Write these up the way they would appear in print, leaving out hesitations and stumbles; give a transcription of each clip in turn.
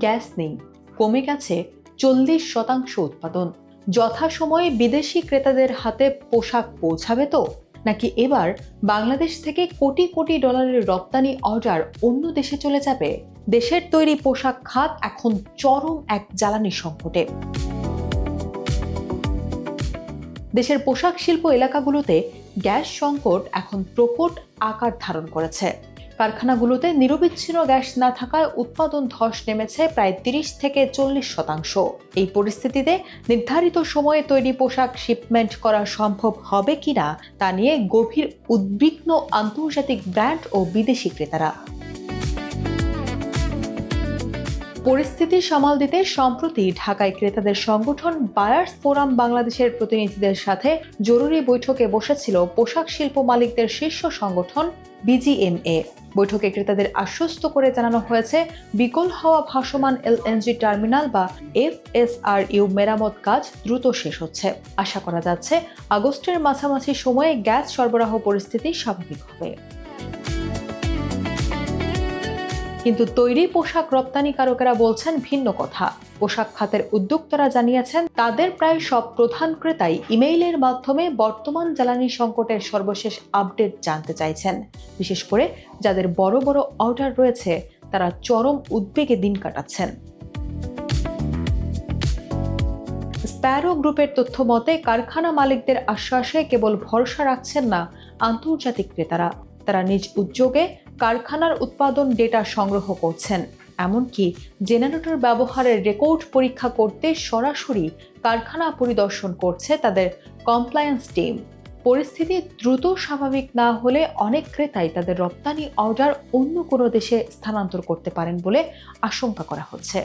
Gas নেই, কমে গেছে 40% উৎপাদন। যথাসময়ে বিদেশি ক্রেতাদের হাতে পোশাক পৌঁছাবে তো, নাকি এবার বাংলাদেশ থেকে কোটি কোটি ডলারের রপ্তানি অর্ডার অন্য দেশে চলে যাবে? দেশের তৈরি পোশাক খাত এখন চরম এক জ্বালানি সংকটে। দেশের পোশাক শিল্প এলাকাগুলোতে গ্যাস সংকট এখন প্রকট আকার ধারণ করেছে। কারখানাগুলোতে নিরবিচ্ছিন্ন গ্যাস না থাকায় উৎপাদন ধস নেমেছে প্রায় 30-40%। এই পরিস্থিতিতে নির্ধারিত সময়ে তৈরি পোশাক শিপমেন্ট করা সম্ভব হবে কিনা তা নিয়ে গভীর উদ্বিগ্ন আন্তর্জাতিক ব্র্যান্ড ও বিদেশি ক্রেতারা। পরিস্থিতি সামাল দিতে সম্প্রতি ঢাকায় ক্রেতাদের সংগঠন বায়ার্স ফোরাম বাংলাদেশের প্রতিনিধিদের সাথে জরুরি বৈঠকে বসেছিল পোশাক শিল্প মালিকদের শীর্ষ সংগঠন বিজিএমএ। বৈঠকে ক্রেতাদের আশ্বস্ত করে জানানো হয়েছে, বিকল হওয়া ভাসমান এলএনজি টার্মিনাল বা এফএসআরইউ মেরামত কাজ দ্রুত শেষ হচ্ছে। আশা করা যাচ্ছে আগস্টের মাঝামাঝি সময়ে গ্যাস সরবরাহ পরিস্থিতি স্বাভাবিক হবে। কিন্তু তৈরি পোশাক রপ্তানিকারকেরা বলছেন ভিন্ন কথা। পোশাক খাতের উদ্যোক্তারা জানিয়েছেন, তাদের প্রায় সব প্রধান ক্রেতাই ইমেইলের মাধ্যমে বর্তমান জ্বালানি সংকটের সর্বশেষ আপডেট জানতে চাইছেন। বিশেষ করে যাদের বড় বড় অর্ডার রয়েছে তারা চরম উদ্বেগে দিন কাটাচ্ছেন। স্প্যারো গ্রুপের তথ্য মতে, কারখানা মালিকদের আশ্বাসে কেবল ভরসা রাখছেন না আন্তর্জাতিক ক্রেতারা। তারা নিজ উদ্যোগে কারখানার উৎপাদন ডেটা সংগ্রহ করছেন, এমনকি জেনারেটর ব্যবহারের রেকর্ড পরীক্ষা করতে সরাসরি কারখানা পরিদর্শন করছে তাদের কমপ্লায়েন্স টিম। পরিস্থিতি দ্রুত স্বাভাবিক না হলে অনেক ক্রেতাই তাদের রপ্তানি অর্ডার অন্য কোনো দেশে স্থানান্তর করতে পারেন বলে আশঙ্কা করা হচ্ছে।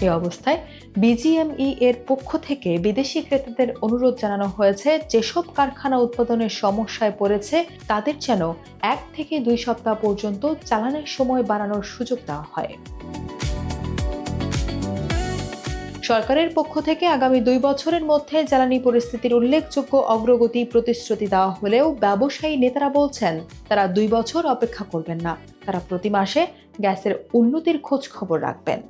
এই অবস্থায় বিজিএমই এর পক্ষ থেকে বিদেশি ক্রেতাদের অনুরোধ জানানো হয়েছে, যেসব কারখানা উৎপাদনের সমস্যায় পড়েছে তাদের যেন 1 থেকে 2 সপ্তাহ পর্যন্ত চালানের সময় বাড়ানোর সুযোগ দেওয়া হয়। সরকারের পক্ষ থেকে আগামী 2 বছরের মধ্যে জ্বালানি পরিস্থিতির উল্লেখযোগ্য অগ্রগতি প্রতিশ্রুতি দেওয়া হলেও ব্যবসায়ী নেতারা বলছেন তারা 2 বছর অপেক্ষা করবেন না। তারা প্রতি মাসে গ্যাসের উন্নতির খোঁজ খবর রাখবেন।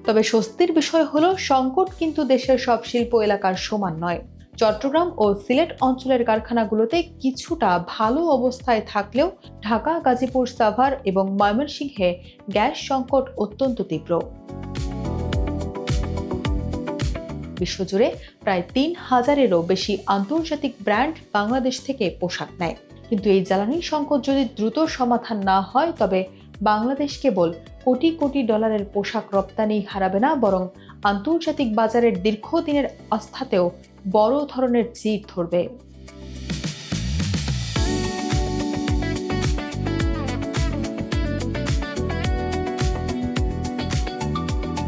তবে স্বস্তির বিষয় হলো, সংকট কিন্তু দেশের সব শিল্প এলাকার সমান নয়। চট্টগ্রাম ও সিলেট অঞ্চলের কারখানাগুলোতে কিছুটা ভালো অবস্থায় থাকলেও ঢাকা, গাজীপুর, সাভার এবং ময়মনসিংহে গ্যাস সংকট অত্যন্ত তীব্র। বিশ্বজুড়ে প্রায় 3000-এরও বেশি আন্তর্জাতিক ব্র্যান্ড বাংলাদেশ থেকে পোশাক নেয়। কিন্তু এই জ্বালানি সংকট যদি দ্রুত সমাধান না হয়, তবে বাংলাদেশ কেবল কোটি কোটি ডলারের পোশাক রপ্তানি হারাবে না, বরং আন্তর্জাতিক বাজারের দীর্ঘদিনের আস্থাতেও বড় ধরনের চির ধরবে।